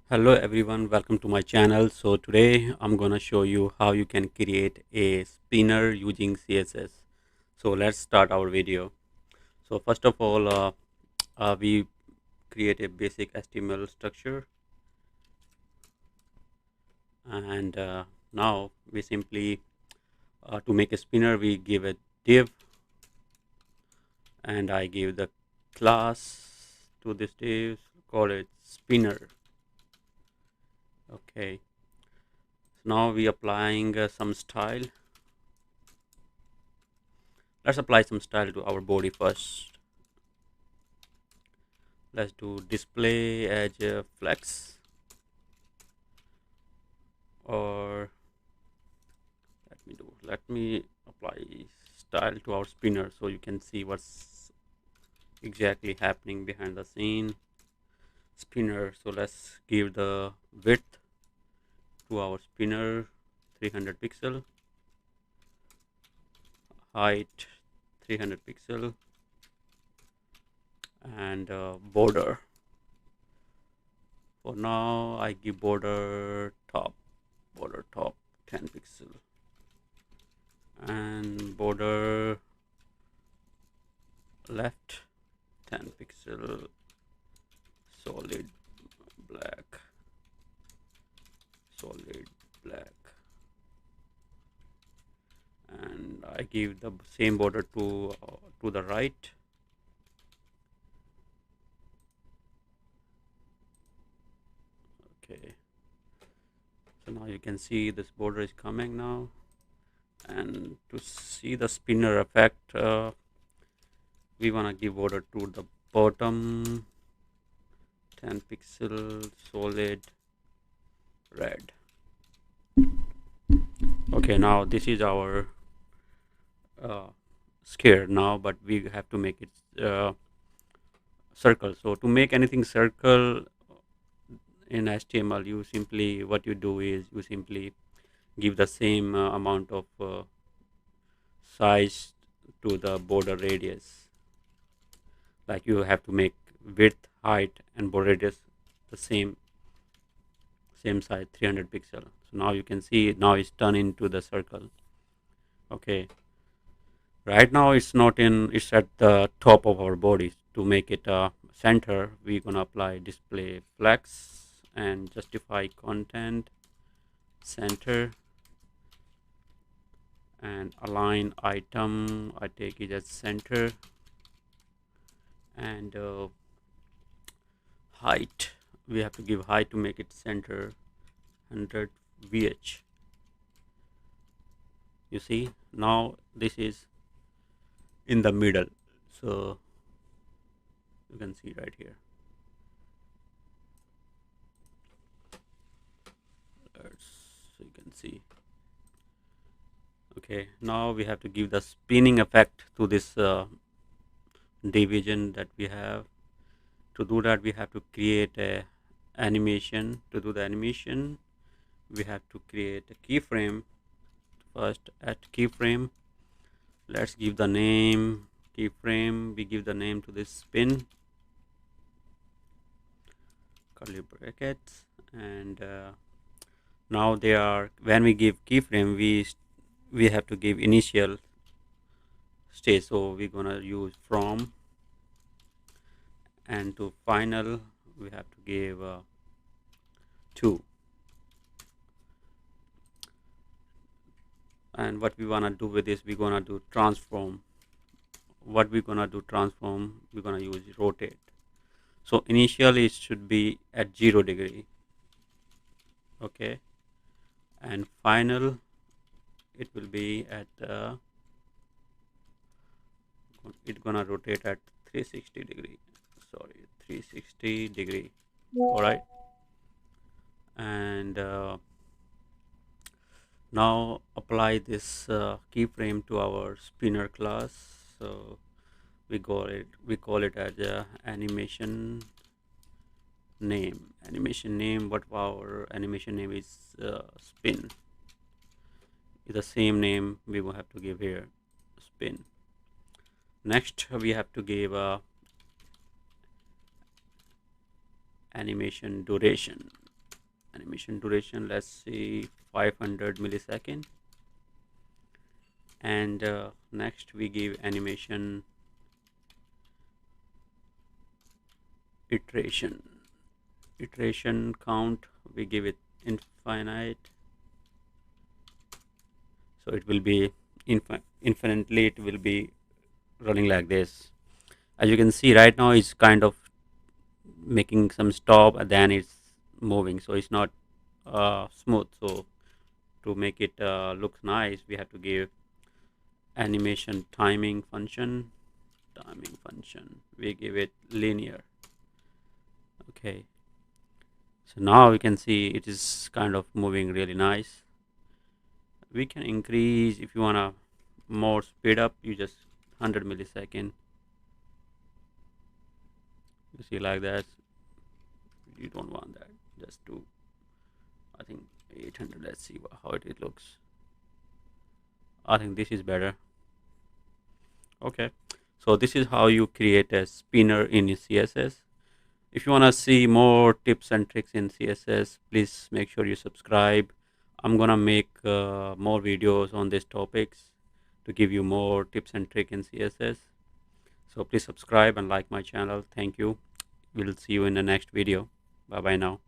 Hello everyone, welcome to my channel. So today I'm gonna show you how you can create a spinner using CSS. So let's start our video. So first of all, we create a basic HTML structure, and now we simply to make a spinner we give a div, and I give the class to this div, call it spinner. Okay, so now we applying some style. Let's apply some style to our body first. Let's do display as a flex, or let me apply style to our spinner so you can see what's exactly happening behind the scene. Spinner, so let's give the width to our spinner 300 pixel, height 300 pixel, and border, for now I give border top 10 pixel, and border left 10 pixel, solid black, solid black, and I give the same border to the right. Okay, so now you can see this border is coming now, and to see the spinner effect, we want to give border to the bottom 10 pixel, solid red. Okay, now this is our uh, square now, but we have to make it circle. So to make anything circle in HTML, you simply, what you do is you simply give the same amount of size to the border radius. Like you have to make width, height, and border radius the same size, 300 pixel. So now you can see now it's turned into the circle. Okay, right now it's not in, it's at the top of our body. To make it center, we're gonna apply display flex and justify content center, and align item, I take it as center, and height, we have to give height to make it center 100 vh. You see now this is in the middle, so you can see right here. So you can see. Okay, now we have to give the spinning effect to this division that we have. To do that, we have to create a animation. To do the animation, we have to create a keyframe. First, at keyframe, let's give the name keyframe. We give the name to this spin, curly brackets, and now they are, when we give keyframe, we have to give initial stage. So we're gonna use from, and to final we have to give 2. And what we want to do with this, we're gonna do transform. What we're gonna do transform, we're gonna use rotate. So initially it should be at 0 degree. Okay, and final it will be at it's gonna rotate at 360 degree, sorry, 360 degree. All right, and now apply this keyframe to our spinner class. So we call it as a animation name. What our animation name is, spin, is the same name we will have to give here, spin. Next we have to give a animation duration. animation duration, let's see, 500 millisecond. And next we give animation iteration count, we give it infinite, so it will be infinitely, it will be running like this. As you can see right now, it's kind of making some stop and then it's moving, so it's not smooth. So to make it look nice, we have to give animation timing function, we give it linear. Okay, so now you can see it is kind of moving really nice. We can increase if you want to more speed up, you just 100 millisecond, you see like that. You don't want that, just do, I think, 800. Let's see how it looks. I think this is better. Okay, so this is how you create a spinner in CSS. If you want to see more tips and tricks in CSS, please make sure you subscribe. I'm gonna make more videos on these topics to give you more tips and tricks in CSS. So please subscribe and like my channel. Thank you. We'll see you in the next video. Bye bye now.